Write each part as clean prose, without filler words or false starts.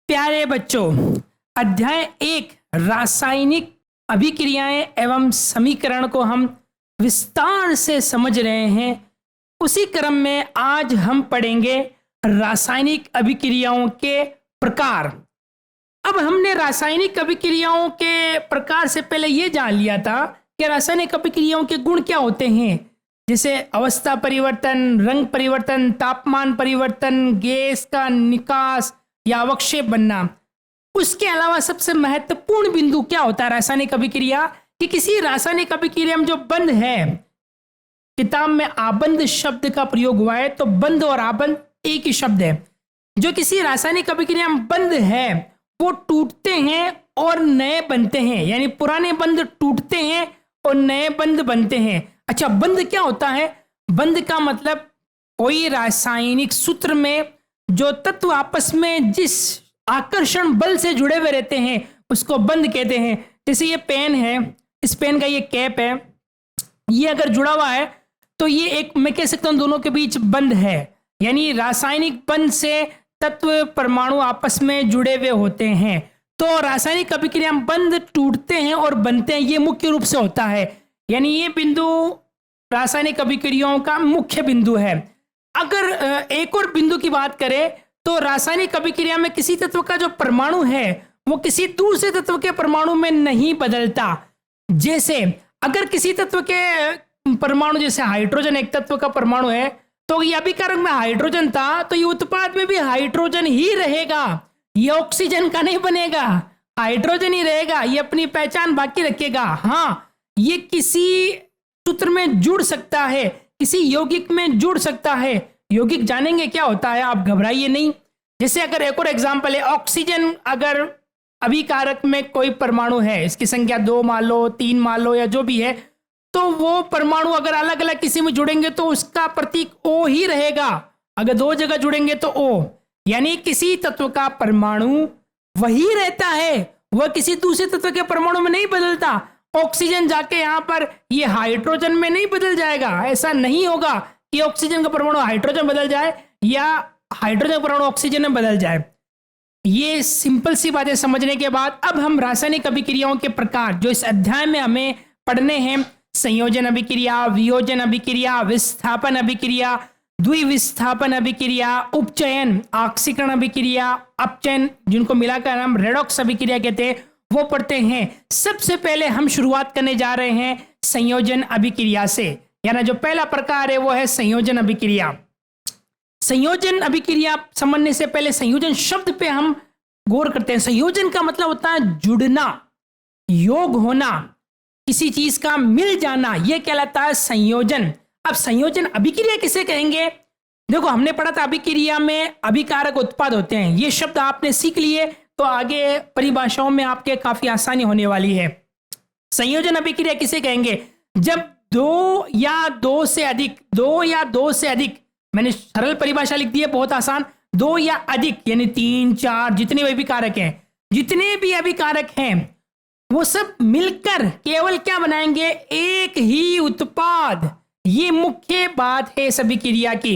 प्यारे बच्चों, अध्याय 1 रासायनिक अभिक्रियाएं एवं समीकरण को हम विस्तार से समझ रहे हैं। उसी क्रम में आज हम पढ़ेंगे रासायनिक अभिक्रियाओं के प्रकार। अब हमने रासायनिक अभिक्रियाओं के प्रकार से पहले ये जान लिया था कि रासायनिक अभिक्रियाओं के गुण क्या होते हैं, जैसे अवस्था परिवर्तन, रंग परिवर्तन, तापमान परिवर्तन, गैस का निकास या अवक्षेप बनना। उसके अलावा सबसे महत्वपूर्ण बिंदु क्या होता है रासायनिक अभिक्रिया कि किसी रासायनिक अभिक्रिया में जो बंध है, किताब में आबंध शब्द का प्रयोग हुआ है, तो बंध और आबंध एक ही शब्द है। जो किसी रासायनिक अभिक्रिया में बंध है वो टूटते हैं और नए बनते हैं, यानी पुराने बंध टूटते हैं और नए बंध बनते हैं। अच्छा, बंध क्या होता है? बंध का मतलब कोई रासायनिक सूत्र में जो तत्व आपस में जिस आकर्षण बल से जुड़े हुए रहते हैं उसको बंध कहते हैं। जैसे ये पेन है, इस पेन का ये कैप है, ये अगर जुड़ा हुआ है तो ये एक, मैं कह सकता हूं दोनों के बीच बंध है, यानी रासायनिक बंध से तत्व परमाणु आपस में जुड़े हुए होते हैं। तो रासायनिक अभिक्रिया में बंध टूटते हैं और बनते हैं, ये मुख्य रूप से होता है, यानी ये बिंदु रासायनिक अभिक्रियाओं का मुख्य बिंदु है। अगर एक और बिंदु की बात करें तो रासायनिक अभिक्रिया में किसी तत्व का जो परमाणु है वो किसी दूसरे तत्व के परमाणु में नहीं बदलता। जैसे अगर किसी तत्व के परमाणु, जैसे हाइड्रोजन एक तत्व का परमाणु है, तो ये अभिकारक में हाइड्रोजन था तो ये उत्पाद में भी हाइड्रोजन ही रहेगा, ये ऑक्सीजन का नहीं बनेगा, हाइड्रोजन ही रहेगा, ये अपनी पहचान बाकी रखेगा। हाँ, ये किसी सूत्र में जुड़ सकता है, किसी यौगिक में जुड़ सकता है। यौगिक जानेंगे क्या होता है, आप घबराइए नहीं। जैसे अगर एक और एग्जांपल है, ऑक्सीजन अगर अभिकारक में कोई परमाणु है, इसकी संख्या 2 मान लो, 3 मान लो या जो भी है, तो वो परमाणु अगर अलग अलग किसी में जुड़ेंगे तो उसका प्रतीक O ही रहेगा। अगर 2 जगह जुड़ेंगे तो O, यानी किसी तत्व का परमाणु वही रहता है, वह किसी दूसरे तत्व के परमाणु में नहीं बदलता। ऑक्सीजन जाके यहाँ पर ये हाइड्रोजन में नहीं बदल जाएगा, ऐसा नहीं होगा कि ऑक्सीजन का परमाणु हाइड्रोजन बदल जाए या हाइड्रोजन का परमाणु ऑक्सीजन में बदल जाए। ये सिंपल सी बातें समझने के बाद अब हम रासायनिक अभिक्रियाओं के प्रकार जो इस अध्याय में हमें पढ़ने हैं, संयोजन अभिक्रिया, वियोजन अभिक्रिया, विस्थापन अभिक्रिया, द्विविस्थापन अभिक्रिया, उपचयन, ऑक्सीकरण अभिक्रिया, अपचयन, जिनको मिलाकर हम रेडॉक्स अभिक्रिया कहते हैं, वो पढ़ते हैं। सबसे पहले हम शुरुआत करने जा रहे हैं संयोजन अभिक्रिया से, यानी जो पहला प्रकार है वो है संयोजन अभिक्रिया। संयोजन अभिक्रिया समझने से पहले संयोजन शब्द पे हम गौर करते हैं। संयोजन का मतलब होता है जुड़ना, योग होना, किसी चीज का मिल जाना, यह कहलाता है संयोजन। अब संयोजन अभिक्रिया किसे कहेंगे? देखो, हमने पढ़ा था अभिक्रिया में अभिकारक उत्पाद होते हैं, ये शब्द आपने सीख लिए तो आगे परिभाषाओं में आपके काफी आसानी होने वाली है। संयोजन अभिक्रिया किसे कहेंगे? जब 2 या 2 से अधिक, मैंने सरल परिभाषा लिख दी है, बहुत आसान, 2 या अधिक यानी 3, 4 जितने भी अभिकारक हैं, जितने भी अभिकारक हैं वो सब मिलकर केवल क्या बनाएंगे? एक ही उत्पाद। ये मुख्य बात है इस अभिक्रिया की,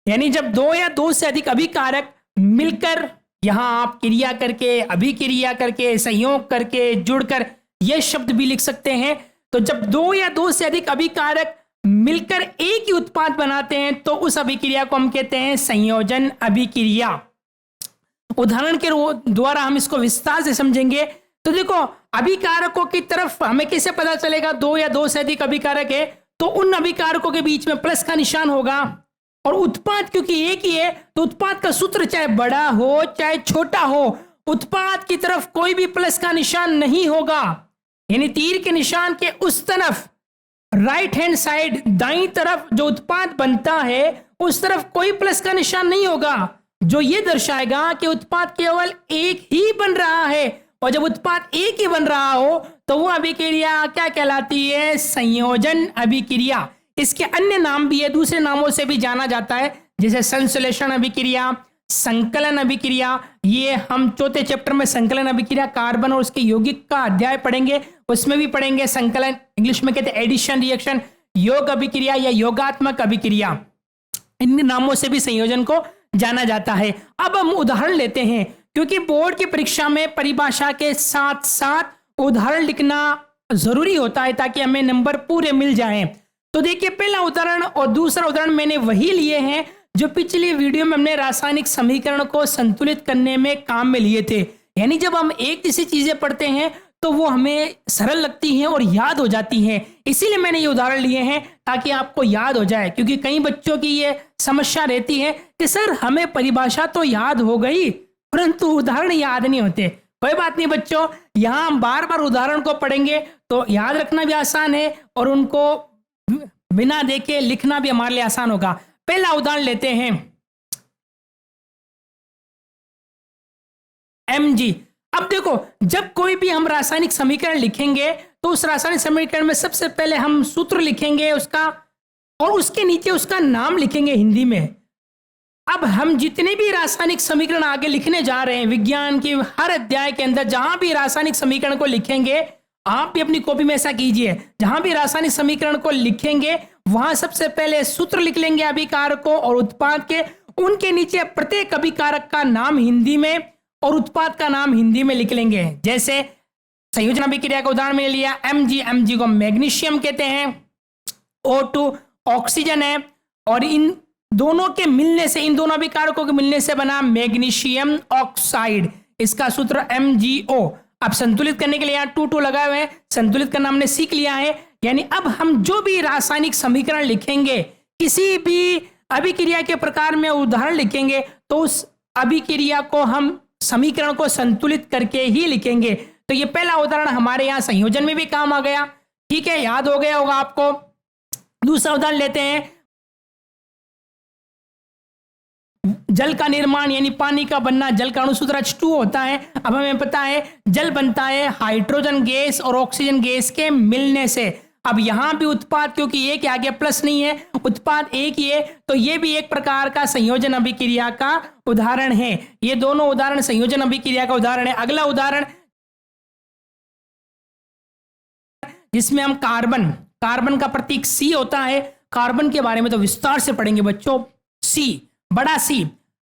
यानी जब 2 या 2 से अधिक अभिकारक मिलकर, यहां आप क्रिया करके, अभिक्रिया करके, संयोग करके, जुड़कर, यह शब्द भी लिख सकते हैं। तो जब 2 या 2 से अधिक अभिकारक मिलकर एक ही उत्पाद बनाते हैं तो उस अभिक्रिया को हम कहते हैं संयोजन अभिक्रिया। उदाहरण के द्वारा हम इसको विस्तार से समझेंगे। तो देखो, अभिकारकों की तरफ हमें कैसे पता चलेगा 2 या 2 से अधिक अभिकारक है? तो उन अभिकारकों के बीच में प्लस का निशान होगा, और उत्पाद क्योंकि एक ही है तो उत्पाद का सूत्र चाहे बड़ा हो चाहे छोटा हो, उत्पाद की तरफ कोई भी प्लस का निशान नहीं होगा, यानी तीर के निशान के उस तरफ, राइट हैंड साइड, दाईं तरफ जो उत्पाद बनता है उस तरफ कोई प्लस का निशान नहीं होगा, जो ये दर्शाएगा कि उत्पाद केवल एक ही बन रहा है। और जब उत्पाद एक ही बन रहा हो तो वो अभिक्रिया क्या कहलाती है? संयोजन अभिक्रिया। इसके अन्य नाम भी है, दूसरे नामों से भी जाना जाता है, जैसे संश्लेषण अभिक्रिया, संकलन अभिक्रिया। ये हम चौथे चैप्टर में संकलन अभिक्रिया, कार्बन और उसके यौगिक का अध्याय पढ़ेंगे, उसमें भी पढ़ेंगे संकलन, इंग्लिश में कहते हैं एडिशन रिएक्शन, योग अभिक्रिया या योगात्मक अभिक्रिया। इन नामों से भी संयोजन को जाना जाता है। अब हम उदाहरण लेते हैं क्योंकि बोर्ड की परीक्षा में परिभाषा के साथ साथ उदाहरण लिखना जरूरी होता है ताकि हमें नंबर पूरे मिल जाएं। तो देखिए, पहला उदाहरण और दूसरा उदाहरण मैंने वही लिए हैं जो पिछली वीडियो में हमने रासायनिक समीकरण को संतुलित करने में काम में लिए थे। यानी जब हम एक जैसी चीजें पढ़ते हैं तो वो हमें सरल लगती हैं और याद हो जाती हैं, इसीलिए मैंने ये उदाहरण लिए हैं ताकि आपको याद हो जाए। क्योंकि कई बच्चों की ये समस्या रहती है कि सर हमें परिभाषा तो याद हो गई परंतु उदाहरण याद नहीं होते। कोई बात नहीं बच्चों, यहाँ हम बार बार उदाहरण को पढ़ेंगे तो याद रखना भी आसान है और उनको बिना देखे लिखना भी हमारे लिए आसान होगा। पहला उदाहरण लेते हैं mg। अब देखो, जब कोई भी हम रासायनिक समीकरण लिखेंगे तो उस रासायनिक समीकरण में सबसे पहले हम सूत्र लिखेंगे उसका और उसके नीचे उसका नाम लिखेंगे हिंदी में। अब हम जितने भी रासायनिक समीकरण आगे लिखने जा रहे हैं विज्ञान के हर अध्याय के अंदर, जहां भी रासायनिक समीकरण को लिखेंगे, आप भी अपनी कॉपी में ऐसा कीजिए, जहां भी रासायनिक समीकरण को लिखेंगे वहां सबसे पहले सूत्र लिख लेंगे अभिकारकों और उत्पाद के, उनके नीचे प्रत्येक अभिकारक का नाम हिंदी में और उत्पाद का नाम हिंदी में लिख लेंगे। जैसे संयोजन अभिक्रिया का उदाहरण मैंने लिया mg को मैग्नीशियम कहते हैं, O2 ऑक्सीजन है और इन दोनों के मिलने से, इन दोनों अभिकारकों के मिलने से बना मैग्नीशियम ऑक्साइड, इसका सूत्र MgO। अब संतुलित करने के लिए यहाँ 2 लगाए हुए हैं, संतुलित करना हमने सीख लिया है। यानी अब हम जो भी रासायनिक समीकरण लिखेंगे, किसी भी अभिक्रिया के प्रकार में उदाहरण लिखेंगे तो उस अभिक्रिया को हम समीकरण को संतुलित करके ही लिखेंगे। तो ये पहला उदाहरण हमारे यहाँ संयोजन में भी काम आ गया, ठीक है, याद हो गया होगा आपको। दूसरा उदाहरण लेते हैं, जल का निर्माण यानी पानी का बनना, जल का अणुसूत्र H2 होता है। अब हमें पता है जल बनता है हाइड्रोजन गैस और ऑक्सीजन गैस के मिलने से। अब यहां भी उत्पाद, क्योंकि एक आगे प्लस नहीं है, उत्पाद एक ही है, तो ये भी एक प्रकार का संयोजन अभिक्रिया का उदाहरण है। ये दोनों उदाहरण संयोजन अभिक्रिया का उदाहरण है। अगला उदाहरण जिसमें हम कार्बन का प्रतीक C होता है, कार्बन के बारे में तो विस्तार से पढ़ेंगे बच्चों। C, बड़ा C,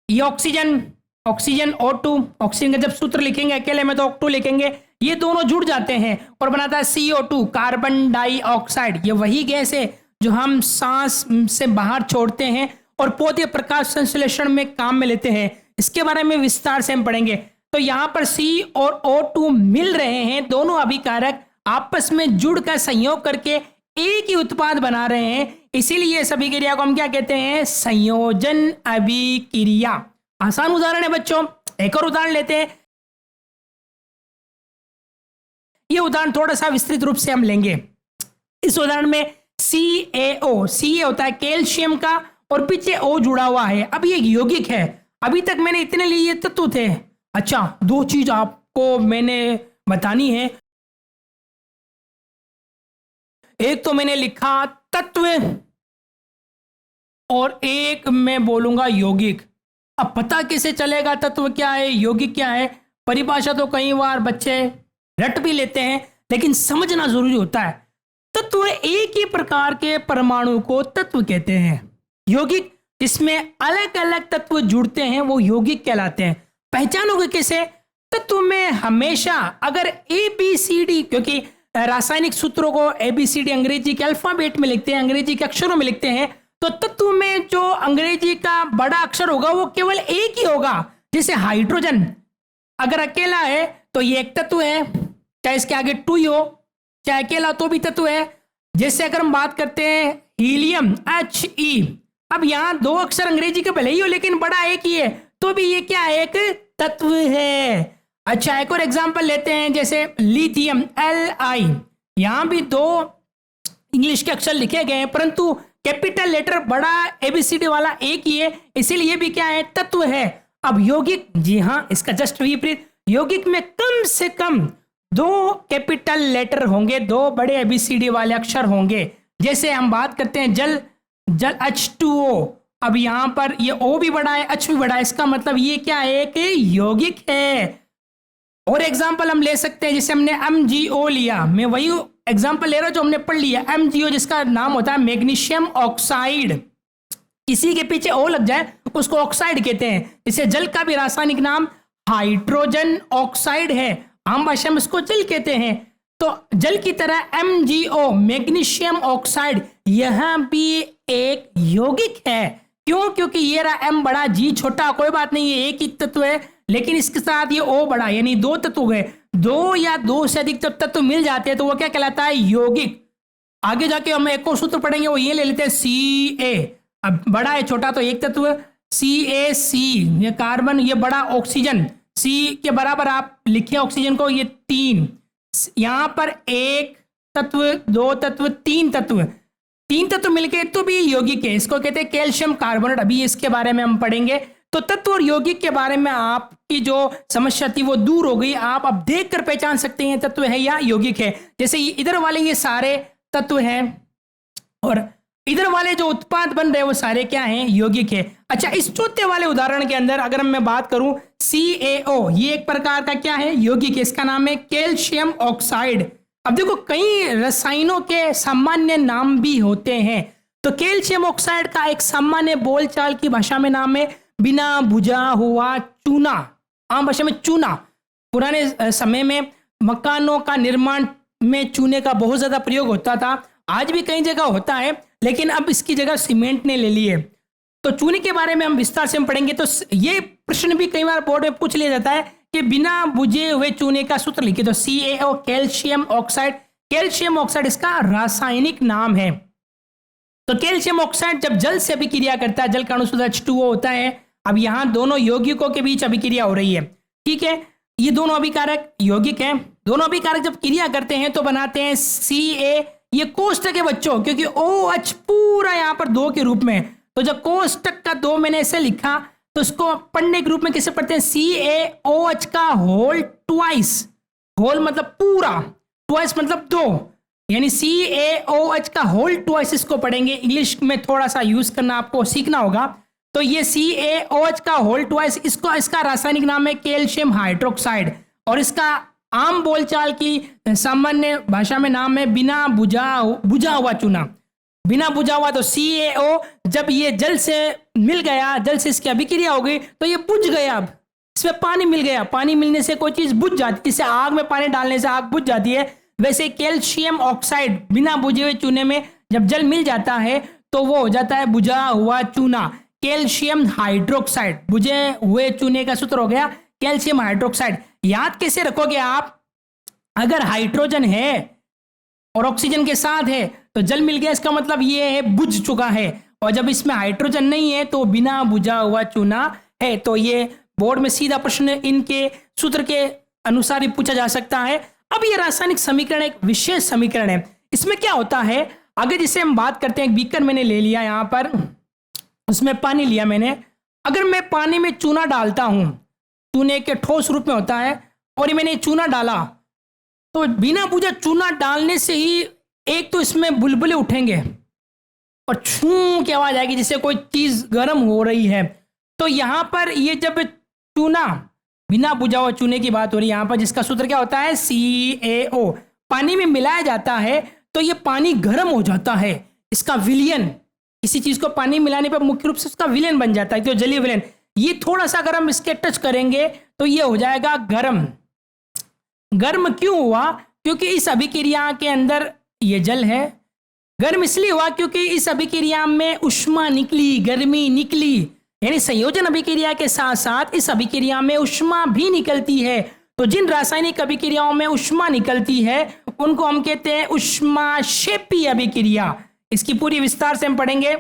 ये ऑक्सीजन O2, ऑक्सीजन का जब सूत्र लिखेंगे अकेले में तो O2 लिखेंगे, ये दोनों जुड़ जाते हैं और बनाता है CO2, कार्बन डाइऑक्साइड। ये वही गैस है जो हम सांस से बाहर छोड़ते हैं और पौधे प्रकाश संश्लेषण में काम में लेते हैं। इसके बारे में विस्तार से हम पढ़ेंगे। तो यहाँ पर C और O2 मिल रहे हैं, दोनों अभिकारक आपस में जुड़कर संयोग करके एक ही उत्पाद बना रहे हैं, इसीलिए इस अभिक्रिया को हम क्या कहते हैं, संयोजन अभिक्रिया। आसान उदाहरण है बच्चों। एक और उदाहरण लेते हैं, ये उदाहरण थोड़ा सा विस्तृत रूप से हम लेंगे। इस उदाहरण में CaO, Ca होता है कैल्शियम का और पीछे O जुड़ा हुआ है। अब ये यौगिक है। अभी तक मैंने इतने लिए तत्व थे। अच्छा, 2 चीज आपको मैंने बतानी है। एक तो मैंने लिखा तत्व और एक मैं बोलूंगा यौगिक। अब पता कैसे चलेगा तत्व क्या है, यौगिक क्या है? परिभाषा तो कई बार बच्चे रट भी लेते हैं, लेकिन समझना जरूरी होता है। तत्व एक ही प्रकार के परमाणु को तत्व कहते हैं। यौगिक जिसमें अलग अलग तत्व जुड़ते हैं वो यौगिक कहलाते हैं। पहचानोगे कैसे? तत्व में हमेशा अगर ABCD, क्योंकि रासायनिक सूत्रों को ABCD अंग्रेजी के अल्फाबेट में लिखते हैं, अंग्रेजी के अक्षरों में लिखते हैं, तो तत्व में जो अंग्रेजी का बड़ा अक्षर होगा वो केवल एक ही होगा। जैसे हाइड्रोजन अगर अकेला है तो ये एक तत्व है, चाहे इसके आगे 2 ही हो, चाहे अकेला तो भी तत्व है। जैसे अगर हम बात करते हैं हीलियम He, अब यहाँ 2 अक्षर अंग्रेजी के भले ही हो लेकिन बड़ा एक ही है, तो भी ये क्या है, एक तत्व है। अच्छा, एक और एग्जांपल लेते हैं, जैसे लिथियम Li, यहां भी 2 इंग्लिश के अक्षर लिखे गए हैं परंतु कैपिटल लेटर बड़ा ABCD वाला एक ही है, इसीलिए भी क्या है, तत्व है। अब यौगिक, जी हां, इसका जस्ट विपरीत, यौगिक में कम से कम 2 कैपिटल लेटर होंगे, 2 बड़े ABCD वाले अक्षर होंगे। जैसे हम बात करते हैं जल H2O, अब यहां पर ये O भी बड़ा है, H भी बड़ा है, इसका मतलब ये क्या है, एक यौगिक है। और एग्जाम्पल हम ले सकते हैं, जैसे हमने MgO लिया, मैं वही एग्जाम्पल ले रहा हूं जो हमने पढ़ लिया, MgO जिसका नाम होता है मैग्नीशियम ऑक्साइड। किसी के पीछे O लग जाए उसको ऑक्साइड कहते हैं। जैसे जल का भी रासायनिक नाम हाइड्रोजन ऑक्साइड है, आम भाषा में इसको जल कहते हैं। तो जल की तरह MgO मैग्नीशियम ऑक्साइड यह भी एक यौगिक है। क्यों? क्योंकि ये रहा M बड़ा G छोटा, कोई बात नहीं, ये एक ही तत्व है, लेकिन इसके साथ ये O बड़ा, यानी दो तत्व हो गए। दो या दो से अधिक जब तत्व मिल जाते हैं तो वो क्या कहलाता है? यौगिक। आगे जाके हम एक और सूत्र पढ़ेंगे, वो ये ले लेते हैं Ca। अब बड़ा है छोटा तो एक तत्व, CaC ये कार्बन, ये बड़ा ऑक्सीजन, C के बराबर आप लिखिए ऑक्सीजन को, ये 3। यहां पर एक तत्व, दो तत्व, तीन तत्व मिलके तो भी यौगिक है, इसको कहते हैं कैल्शियम कार्बोनेट। अभी इसके बारे में हम पढ़ेंगे। तो तत्व और यौगिक के बारे में आपकी जो समस्या थी वो दूर हो गई। आप अब देख कर पहचान सकते हैं तत्व है या यौगिक है। जैसे इधर वाले ये सारे तत्व हैं और इधर वाले जो उत्पाद बन रहे हैं वो सारे क्या हैं? यौगिक है। अच्छा, इस चौथे वाले उदाहरण के अंदर अगर मैं बात करूं, CaO ये एक प्रकार का क्या है? यौगिक है। इसका नाम है कैल्शियम ऑक्साइड। अब देखो, कई रसायनों के सामान्य नाम भी होते हैं। तो कैल्शियम ऑक्साइड का एक सामान्य बोलचाल की भाषा में नाम है बिना बुझा हुआ चूना, आम भाषा में चूना। पुराने समय में मकानों का निर्माण में चूने का बहुत ज्यादा प्रयोग होता था, आज भी कई जगह होता है, लेकिन अब इसकी जगह सीमेंट ने ले ली है। तो चूने के बारे में हम विस्तार से पढ़ेंगे। तो ये प्रश्न भी कई बार बोर्ड में पूछ लिया जाता है कि बिना बुझे हुए चूने का सूत्र लिखिए। तो CaO calcium oxide, calcium oxide इसका रासायनिक नाम है। तो कैल्शियम ऑक्साइड जब जल से अभिक्रिया करता है, जल का अणु सूत्र H2O होता है। अब यहां दोनों यौगिकों के बीच अभिक्रिया हो रही है, ठीक है। ये दोनों अभिकारक यौगिक हैं। दोनों अभिकारक जब क्रिया करते हैं तो बनाते हैं Ca। ये कोष्टक है बच्चों, क्योंकि OH पूरा यहां पर 2 के रूप में। तो जब कोष्टक का 2 मैंने ऐसे लिखा तो इसको पढ़ने के रूप में कैसे पढ़ते हैं? CaOH का होल ट्वाइस, होल मतलब पूरा, ट्वाइस मतलब 2, यानी CaOH का होल ट्वाइस इसको पढ़ेंगे। इंग्लिश में थोड़ा सा यूज करना आपको सीखना होगा। तो ये CaOH का होल ट्वाइस, इसको इसका रासायनिक नाम है कैल्शियम हाइड्रोक्साइड, और इसका आम बोलचाल की सामान्य भाषा में नाम है बिना बुझा हुआ चूना। बिना बुझा हुआ तो CaO, जब ये जल से मिल गया, जल से इसकी अभिक्रिया हो गई तो ये बुझ गया। अब इसमें पानी मिल गया, पानी मिलने से कोई चीज बुझ जाती है, जैसे आग में पानी डालने से आग बुझ जाती है, वैसे कैल्शियम ऑक्साइड बिना बुझे हुए चूने में जब जल मिल जाता है तो वो हो जाता है बुझा हुआ चूना, कैल्शियम हाइड्रोक्साइड। बुझे हुए चूने का सूत्र हो गया कैल्शियम हाइड्रोक्साइड। याद कैसे रखोगे आप? अगर हाइड्रोजन है और ऑक्सीजन के साथ है तो जल मिल गया, इसका मतलब ये है बुझ चुका है। और जब इसमें हाइड्रोजन नहीं है तो बिना बुझा हुआ चूना है। तो ये बोर्ड में सीधा प्रश्न इनके सूत्र के अनुसार ही पूछा जा सकता है। अब ये रासायनिक समीकरण एक विशेष समीकरण है। इसमें क्या होता है, अगर जिसे हम बात करते हैं, बीकर मैंने ले लिया, यहां पर उसमें पानी लिया मैंने। अगर मैं पानी में चूना डालता हूं, चूने के ठोस रूप में होता है, और ये मैंने चूना डाला, तो बिना बुझा चूना डालने से ही एक तो इसमें बुलबुले उठेंगे और छू की आवाज आएगी, जिससे कोई चीज गर्म हो रही है। तो यहां पर ये जब चूना, बिना बुझा हुआ चूने की बात हो रही है यहां पर, जिसका सूत्र क्या होता है? CaO, पानी में मिलाया जाता है तो ये पानी गर्म हो जाता है। इसका विलयन, किसी चीज को पानी मिलाने पर मुख्य रूप से उसका विलयन बन जाता है, तो जलीय विलयन। ये थोड़ा सा अगर हम इसके टच करेंगे तो ये हो जाएगा गर्म। गर्म क्यों हुआ? क्योंकि इस अभिक्रिया के अंदर ये जल है। गर्म इसलिए हुआ क्योंकि इस अभिक्रिया में ऊष्मा निकली, गर्मी निकली, यानी संयोजन अभिक्रिया के साथ साथ इस अभिक्रिया में ऊष्मा भी निकलती है। तो जिन रासायनिक अभिक्रियाओं में ऊष्मा निकलती है उनको हम कहते हैं ऊष्माक्षेपी अभिक्रिया। इसकी पूरी विस्तार से हम पढ़ेंगे,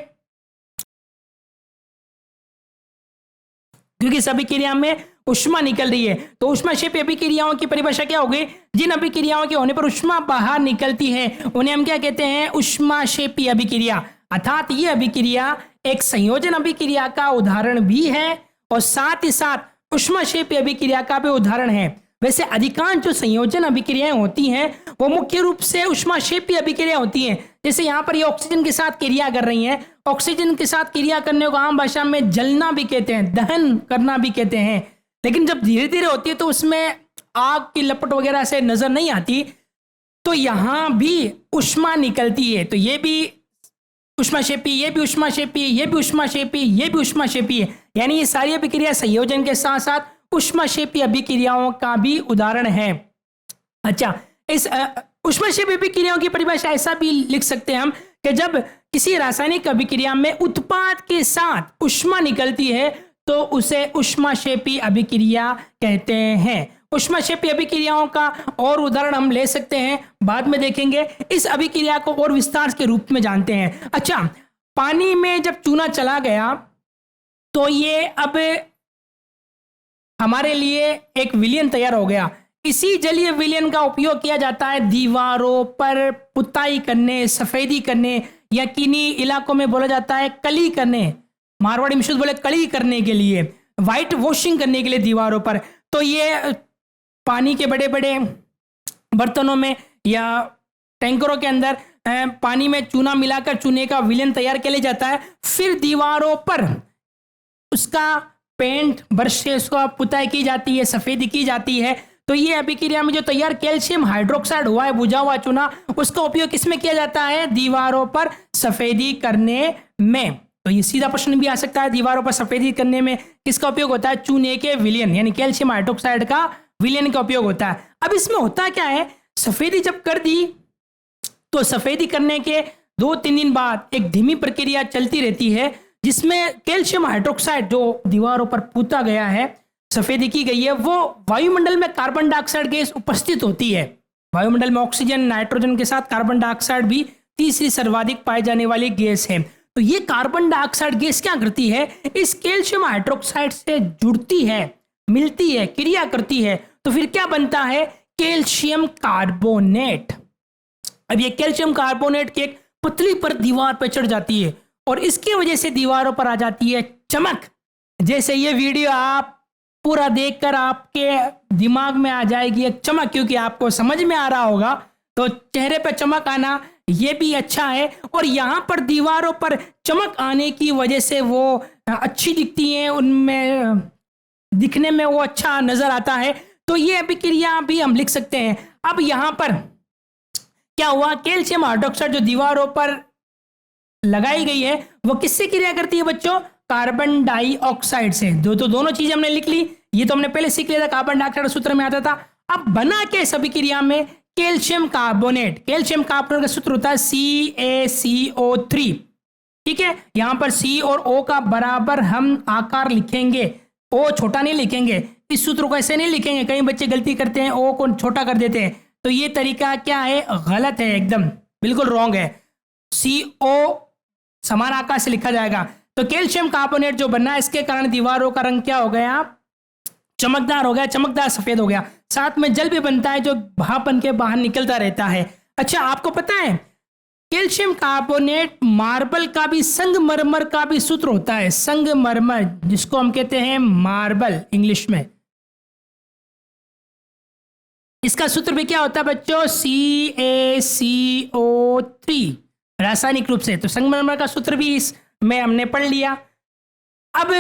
क्योंकि इस अभिक्रिया में ऊष्मा निकल रही है। तो ऊष्माक्षेपी अभिक्रियाओं की परिभाषा क्या होगी? जिन अभिक्रियाओं के होने पर ऊष्मा बाहर निकलती है उन्हें हम क्या कहते हैं? ऊष्माक्षेपी अभिक्रिया। अर्थात ये अभिक्रिया एक संयोजन अभिक्रिया का उदाहरण भी है और साथ ही साथ ऊष्माक्षेपी अभिक्रिया का भी उदाहरण है। वैसे अधिकांश जो संयोजन अभिक्रियाएं होती हैं वो मुख्य रूप से ऊष्माक्षेपी अभिक्रिया होती हैं। जैसे यहाँ पर ये ऑक्सीजन के साथ क्रिया कर रही हैं, ऑक्सीजन के साथ क्रिया करने को आम भाषा में जलना भी कहते हैं, दहन करना भी कहते हैं। लेकिन जब धीरे धीरे होती है तो उसमें आग की लपट वगैरह से नजर नहीं आती, तो यहां भी ऊष्मा निकलती है। तो ये भी ऊष्माक्षेपी, ये भी ऊष्माक्षेपी, ये भी ऊष्माक्षेपी, ये भी ऊष्माक्षेपी है। यानी ये सारी अभिक्रिया संयोजन के साथ साथ ऊष्माक्षेपी अभिक्रियाओं का भी उदाहरण है। अच्छा, इस ऊष्माक्षेपी अभिक्रियाओं की परिभाषा ऐसा भी लिख सकते हैं हम कि जब किसी रासायनिक अभिक्रिया में उत्पाद के साथ ऊष्मा निकलती है तो उसे ऊष्माक्षेपी अभिक्रिया कहते हैं। ऊष्माक्षेपी अभिक्रियाओं का और उदाहरण हम ले सकते हैं, बाद में देखेंगे। इस अभिक्रिया को और विस्तार के रूप में जानते हैं। अच्छा, पानी में जब चूना चला गया तो ये अब हमारे लिए एक विलयन तैयार हो गया। इसी जलीय विलयन का उपयोग किया जाता है दीवारों पर पुताई करने, सफेदी करने, या किन्हीं इलाकों में बोला जाता है कली करने, मारवाड़ी में शुद्ध बोले कली करने के लिए, व्हाइट वॉशिंग करने के लिए दीवारों पर। तो ये पानी के बड़े बड़े बर्तनों में या टैंकरों के अंदर पानी में चूना मिलाकर चूने का विलयन तैयार किया जाता है। फिर दीवारों पर उसका पेंट ब्रश से उसका पुताई की जाती है, सफेदी की जाती है। तो ये अभिक्रिया में जो तैयार कैल्शियम हाइड्रोक्साइड हुआ है, बुझा हुआ चूना, उसका उपयोग किसमें किया जाता है? दीवारों पर सफेदी करने में। तो ये सीधा प्रश्न भी आ सकता है, दीवारों पर सफेदी करने में किसका उपयोग होता है? चूने के विलयन यानी कैल्शियम हाइड्रोक्साइड का विलयन का उपयोग होता है। अब इसमें होता क्या है, सफेदी जब कर दी तो सफेदी करने के 2-3 दिन बाद एक धीमी प्रक्रिया चलती रहती है जिसमें कैल्शियम हाइड्रोक्साइड जो दीवारों पर पूता गया है, सफेदी की गई है, वो वायुमंडल में कार्बन डाइऑक्साइड गैस उपस्थित होती है। वायुमंडल में ऑक्सीजन, नाइट्रोजन के साथ कार्बन डाइऑक्साइड भी तीसरी सर्वाधिक पाई जाने वाली गैस है। तो ये कार्बन डाइऑक्साइड गैस क्या करती है? इस कैल्शियम हाइड्रोक्साइड से जुड़ती है, मिलती है, क्रिया करती है, तो फिर क्या बनता है? Calcium carbonate. अब ये कैल्शियम कार्बोनेट की एक पतली पर दीवार पर चढ़ जाती है और इसकी वजह से दीवारों पर आ जाती है चमक। जैसे ये वीडियो आप पूरा देखकर आपके दिमाग में आ जाएगी एक चमक, क्योंकि आपको समझ में आ रहा होगा। तो चेहरे पर चमक आना ये भी अच्छा है, और यहाँ पर दीवारों पर चमक आने की वजह से वो अच्छी दिखती हैं, उनमें दिखने में वो अच्छा नजर आता है। तो ये अभिक्रिया भी हम लिख सकते हैं। अब यहाँ पर क्या हुआ? कैल्शियम हाइड्रोक्साइड जो दीवारों पर लगाई गई है वो किससे क्रिया करती है बच्चों? कार्बन डाइऑक्साइड से। दोनों चीजें हमने लिख ली, ये तो हमने पहले सीख लिया था, कार्बन डाइऑक्साइड सूत्र में आता था। अब बना के इस अभिक्रिया में कैल्शियम कार्बोनेट। कैल्शियम कार्बोनेट का सूत्र होता है CaCO3। ठीक है, यहां पर C और O का बराबर हम आकार लिखेंगे, O छोटा नहीं लिखेंगे। इस सूत्र को ऐसे नहीं लिखेंगे, कई बच्चे गलती करते हैं, O को छोटा कर देते हैं। तो ये तरीका क्या है? गलत है, एकदम बिल्कुल रॉन्ग है। CO समान आकार से लिखा जाएगा। तो कैल्शियम कार्बोनेट जो बनना है, इसके कारण दीवारों का रंग क्या हो गया? चमकदार हो गया, चमकदार सफेद हो गया। साथ में जल भी बनता है जो भाप बन के बाहर निकलता रहता है। अच्छा, आपको पता है कैल्शियम कार्बोनेट मार्बल का भी, संगमरमर का भी सूत्र होता है। संगमरमर जिसको हम कहते हैं मार्बल इंग्लिश में, इसका सूत्र भी क्या होता है बच्चों? CaCO3 रासायनिक रूप से। तो संगमरमर का सूत्र भी इसमें हमने पढ़ लिया। अब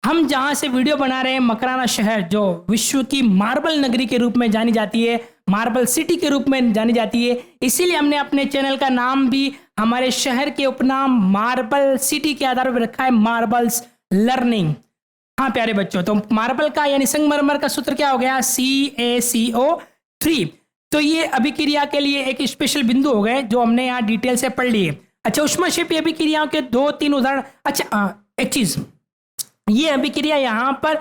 हम जहां से वीडियो बना रहे हैं, मकराना शहर जो विश्व की मार्बल नगरी के रूप में जानी जाती है, मार्बल सिटी के रूप में जानी जाती है, इसीलिए हमने अपने चैनल का नाम भी हमारे शहर के उपनाम मार्बल सिटी के आधार पर रखा है, मार्बल्स लर्निंग। हाँ प्यारे बच्चों, तो मार्बल का यानी संगमरमर का सूत्र क्या हो गया? CaCO3। तो ये अभिक्रिया के लिए एक स्पेशल बिंदु हो गए जो हमने यहाँ डिटेल से पढ़ लिए। अच्छा, ऊष्माक्षेपी अभिक्रियाओं के 2-3 उदाहरण। अच्छा, एक चीज, ये अभिक्रिया यहाँ पर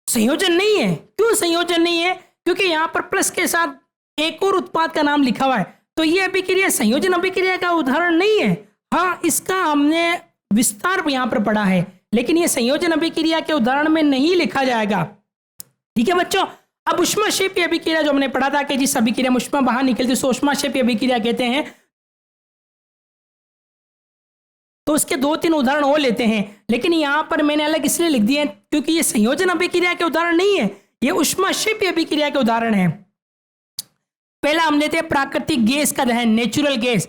संयोजन नहीं है। क्यों संयोजन नहीं है? क्योंकि यहाँ पर प्लस के साथ एक और उत्पाद का नाम लिखा हुआ है। तो ये अभिक्रिया संयोजन अभिक्रिया का उदाहरण नहीं है। हाँ, इसका हमने विस्तार यहाँ पर पढ़ा है, लेकिन ये संयोजन अभिक्रिया के उदाहरण में नहीं लिखा जाएगा। ठीक है बच्चों। अब ऊष्माक्षेपी अभिक्रिया जो हमने पढ़ा था कि जिस अभिक्रिया में ऊष्मा बाहर निकलती है ऊष्माक्षेपी अभिक्रिया कहते हैं। तो उसके 2-3 उदाहरण और लेते हैं, लेकिन यहां पर मैंने अलग इसलिए लिख दिए क्योंकि ये संयोजन अभिक्रिया के उदाहरण नहीं है, ये ऊष्माक्षेपी अभिक्रिया के उदाहरण है। पहला हम लेते हैं प्राकृतिक गैस का दहन, नेचुरल गैस।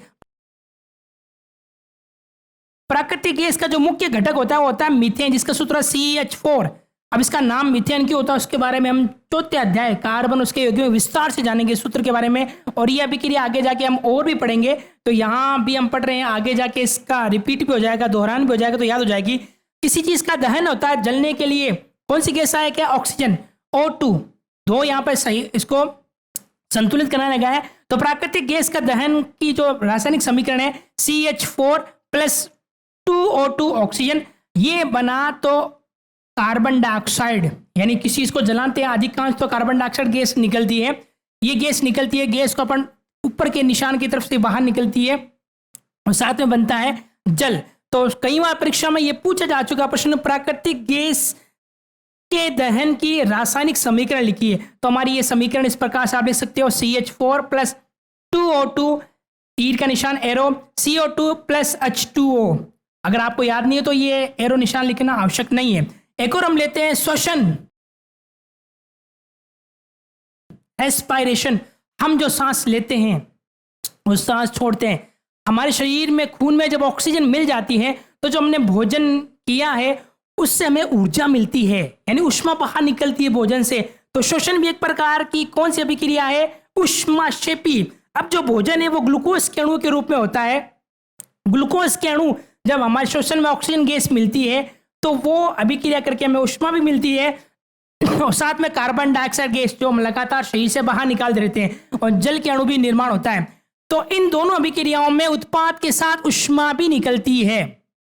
प्राकृतिक गैस का जो मुख्य घटक होता है वो होता है मीथेन, जिसका सूत्र है CH4। अब इसका नाम मीथेन क्यों होता है उसके बारे में हम 4थे अध्याय कार्बन उसके यौगिकों में विस्तार से जानेंगे सूत्र के बारे में, और ये अभिक्रिया आगे जाके हम और भी पढ़ेंगे। तो यहाँ भी हम पढ़ रहे हैं, आगे जाके इसका रिपीट भी हो जाएगा, दोहरान भी हो जाएगा, तो याद हो जाएगी। किसी चीज का दहन होता है जलने के लिए कौन सी गैस है, क्या ऑक्सीजन O2, दो यहाँ पर सही इसको संतुलित करने लगा है। तो प्राकृतिक गैस का दहन की जो रासायनिक समीकरण है CH4 प्लस 2O2 ऑक्सीजन, ये बना तो कार्बन डाइऑक्साइड, यानी किसी चीज को जलाते हैं अधिकांश तो कार्बन डाइऑक्साइड गैस निकलती है। ये गैस निकलती है, गैस को अपन ऊपर के निशान की तरफ से बाहर निकलती है और साथ में बनता है जल। तो कई बार परीक्षा में ये पूछा जा चुका प्रश्न, प्राकृतिक गैस के दहन की रासायनिक समीकरण लिखिए। तो हमारी ये समीकरण इस प्रकार से आप लिख सकते हो CH4 प्लस 2O2, तीर का निशान एरो, CO2 प्लस H2O। अगर आपको याद नहीं है तो ये एरो निशान लिखना आवश्यक नहीं है। एक और हम लेते हैं श्वसन, एस्पायरेशन, हम जो सांस लेते हैं वो सांस छोड़ते हैं। हमारे शरीर में खून में जब ऑक्सीजन मिल जाती है तो जो हमने भोजन किया है उससे हमें ऊर्जा मिलती है, यानी ऊष्मा बाहर निकलती है भोजन से। तो श्वसन भी एक प्रकार की कौन सी अभिक्रिया है, ऊष्माक्षेपी। अब जो भोजन है वो ग्लूकोज के अणु के रूप में होता है। ग्लूकोज के अणु जब हमारे श्वसन में ऑक्सीजन गैस मिलती है तो वो अभिक्रिया करके हमें ऊष्मा भी मिलती है और साथ में कार्बन डाइऑक्साइड गैस जो हम लगातार शरीर से बाहर निकाल देते हैं और जल के अणु भी निर्माण होता है। तो इन दोनों अभिक्रियाओं में उत्पाद के साथ ऊष्मा भी निकलती है।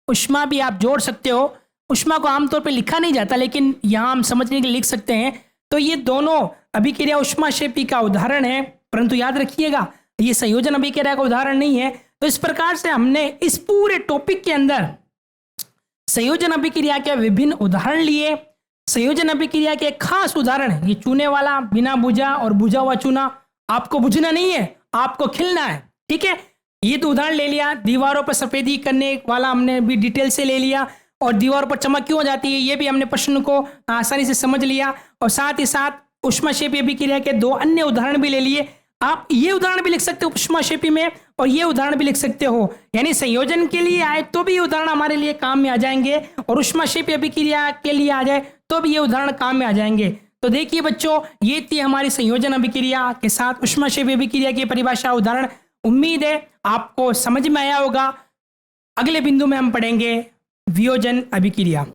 ऊष्मा भी आप जोड़ सकते हो, ऊष्मा को आमतौर पर लिखा नहीं जाता लेकिन यहाँ हम समझने के लिए लिख सकते हैं। तो ये दोनों अभिक्रिया ऊष्माक्षेपी का उदाहरण है, परंतु याद रखिएगा ये संयोजन अभिक्रिया का उदाहरण नहीं है। तो इस प्रकार से हमने इस पूरे टॉपिक के अंदर संयोजन अभिक्रिया के विभिन्न उदाहरण लिए। संयोजन अभिक्रिया के खास उदाहरण, ये चूने वाला, बिना बुझा और बुझा हुआ चूना, आपको बुझना नहीं है, आपको खिलना है, ठीक है। ये तो उदाहरण ले लिया। दीवारों पर सफेदी करने वाला हमने भी डिटेल से ले लिया और दीवारों पर चमक क्यों हो जाती है ये भी हमने प्रश्न को आसानी से समझ लिया और साथ ही साथ ऊष्माक्षेपी अभिक्रिया के दो अन्य उदाहरण भी ले लिए। आप ये उदाहरण भी लिख सकते हो ऊष्माक्षेपी में और ये उदाहरण भी लिख सकते हो, यानी संयोजन के लिए आए तो भी ये उदाहरण हमारे लिए काम में आ जाएंगे और ऊष्माक्षेपी अभिक्रिया के लिए आ जाए तो भी ये उदाहरण काम में आ जाएंगे। तो देखिए बच्चों, ये थी हमारी संयोजन अभिक्रिया के साथ ऊष्माक्षेपी अभिक्रिया की परिभाषा उदाहरण। उम्मीद है आपको समझ में आया होगा। अगले बिंदु में हम पढ़ेंगे वियोजन अभिक्रिया।